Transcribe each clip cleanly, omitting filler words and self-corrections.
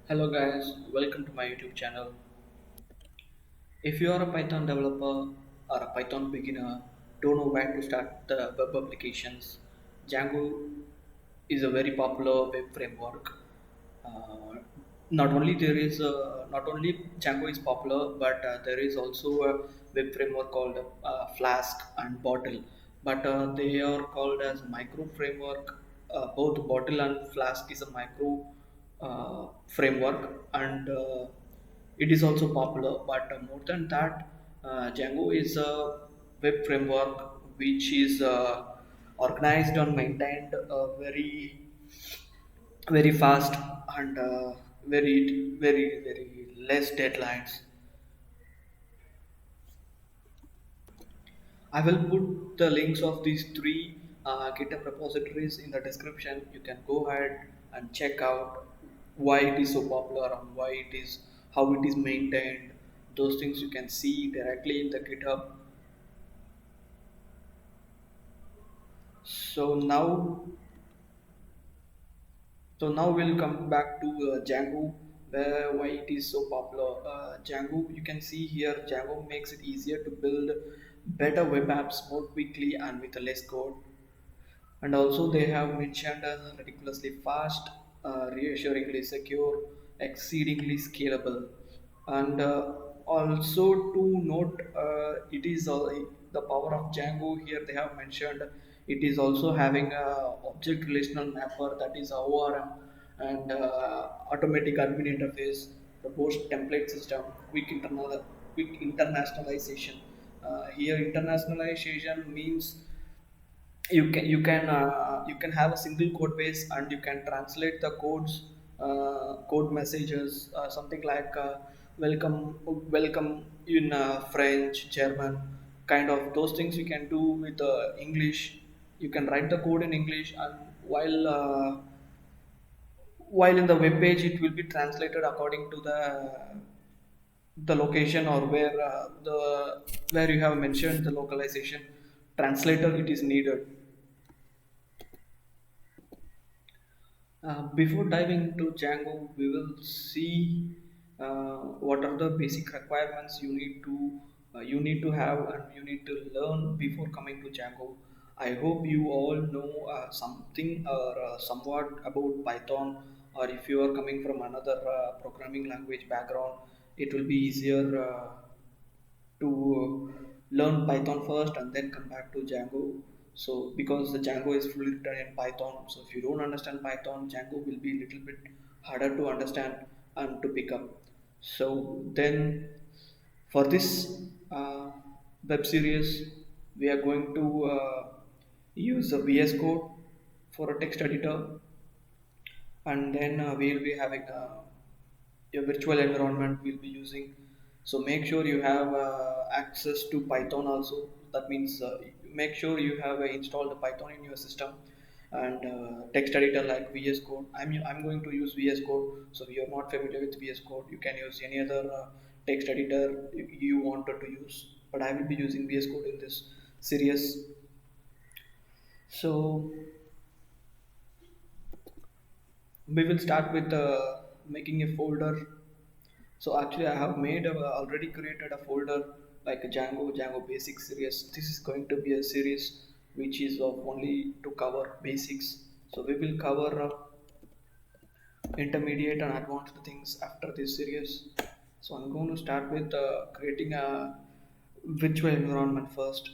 Hello guys, welcome to my YouTube channel. If you are a Python developer or a Python beginner, don't know where to start the web applications, Django is a very popular web framework. Uh, not only Django is popular, but there is also a web framework called Flask and Bottle. But they are called as micro framework. Both Bottle and Flask is a micro framework, and it is also popular. But more than that, Django is a web framework which is organized and maintained very fast and very less deadlines. I will put the links of these three GitHub repositories in the description. You can go ahead and check out why it is so popular and why it is how it is maintained. Those things you can see directly in the GitHub. So now So now we'll come back to Django, why it is so popular. Django, you can see here, Django makes it easier to build better web apps more quickly and with less code. And also they have mentioned ridiculously fast, reassuringly secure, exceedingly scalable, and also to note, it is the power of Django. Here they have mentioned it is also having a object relational mapper, that is ORM, and automatic admin interface, robust template system, quick internationalization. Here internationalization means you can have a single code base and you can translate the code messages, something like welcome in French, German, kind of those things you can do with English. You can write the code in English, and while in the web page it will be translated according to the location, or where you have mentioned the localization translator it is needed. Before diving into Django, we will see what are the basic requirements you need to have and you need to learn before coming to Django. I hope you all know something or somewhat about Python, or if you are coming from another programming language background, it will be easier to learn Python first and then come back to Django. So because the Django is fully written in Python, so if you don't understand Python, Django will be a little bit harder to understand and to pick up. So then for this web series, we are going to use the VS Code for a text editor, and then we'll be having a virtual environment we'll be using. So make sure you have access to Python also. That means make sure you have installed Python in your system, and text editor like VS Code. I'm going to use VS Code. So if you're not familiar with VS Code, you can use any other text editor you wanted to use, but I will be using VS Code in this series. So we will start with making a folder. So actually I have already created a folder like a Django basic series. This is going to be a series which is of only to cover basics. So we will cover intermediate and advanced things after this series. So I'm going to start with creating a virtual environment first.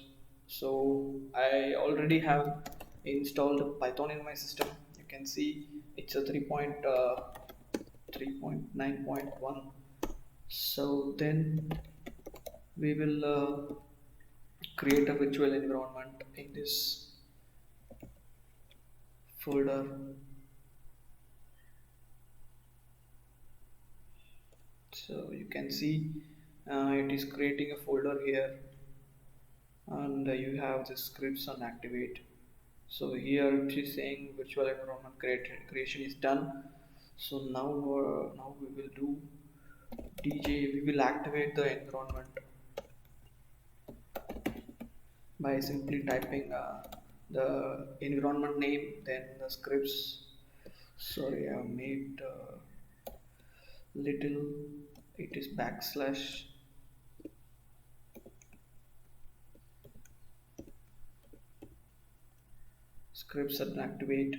So I already have installed Python in my system. You can see it's a 3.9.1. So then we will create a virtual environment in this folder. So you can see it is creating a folder here, and you have the scripts on activate. So here it is saying virtual environment creation is done. So now we will do DJ. We will activate the environment by simply typing the environment name, then the scripts. Sorry, I have made little, it is backslash scripts and activate.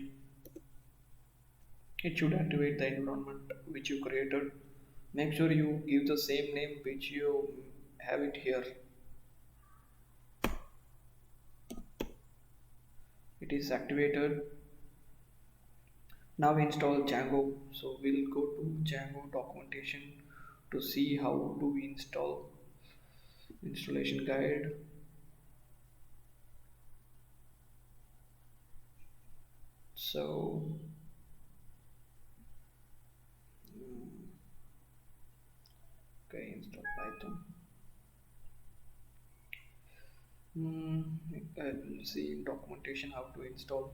It should activate the environment which you created. Make sure you give the same name which you have it here. It is activated. Now install Django. So we'll go to Django documentation to see how to install. Installation guide. So okay, install Python. Hmm, I will see in documentation how to install.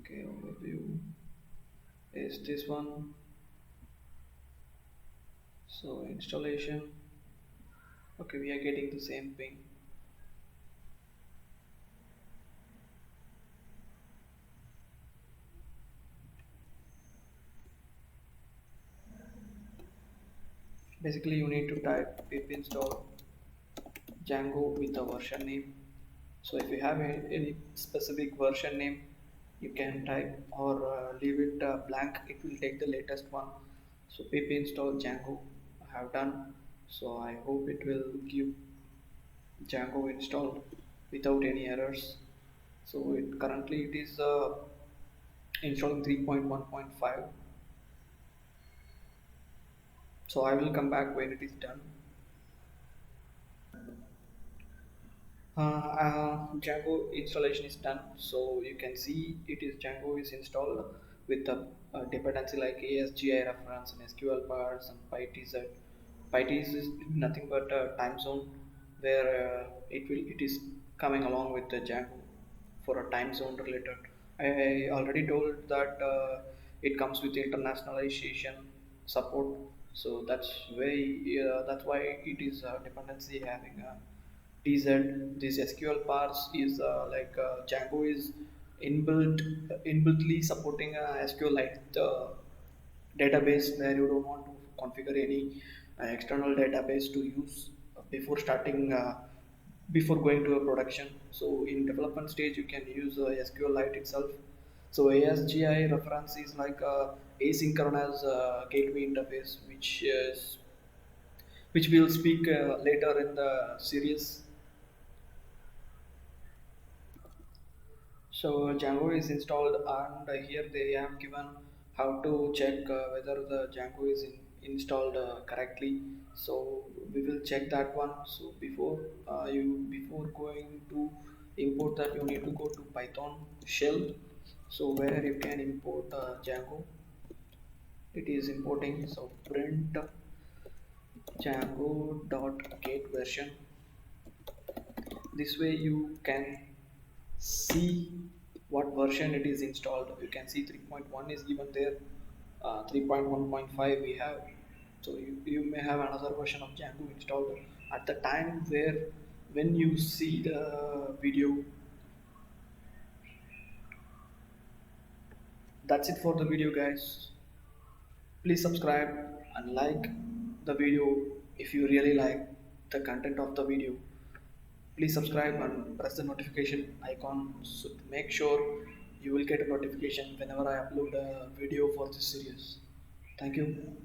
Okay, overview is this one. So installation. Okay, we are getting the same ping. Basically, you need to type pip install Django with the version name. So if you have any specific version name, you can type or leave it blank. It will take the latest one. So pip install Django I have done. So I hope it will give Django installed without any errors. So currently it is installing 3.1.5. So I will come back when it is done. Django installation is done, so you can see it is Django is installed with the dependency like ASGI reference and SQL parts and PyTZ. PyTZ is nothing but a time zone where it is coming along with the Django for a time zone related. I already told that it comes with internationalization support, so that's why it is dependency having a TZ. This SQL parse is Django is inbuiltly supporting a SQLite database where you don't want to configure any external database to use before starting before going to a production. So in development stage you can use SQLite itself. So ASGI reference is like a asynchronous gateway interface which we'll speak later in the series. So Django is installed, and here they have given how to check whether the Django is installed correctly. So we will check that one. So before going to import that, you need to go to Python shell. So where you can import Django, it is importing. So print Django dot get version. This way you can see what version it is installed. You can see 3.1 is given there, 3.1.5 we have. So you may have another version of Django installed at the time where when you see the video. That's it for the video, guys. Please subscribe and like the video if you really like the content of the video. Please subscribe and press the notification icon so to make sure you will get a notification whenever I upload a video for this series. Thank you.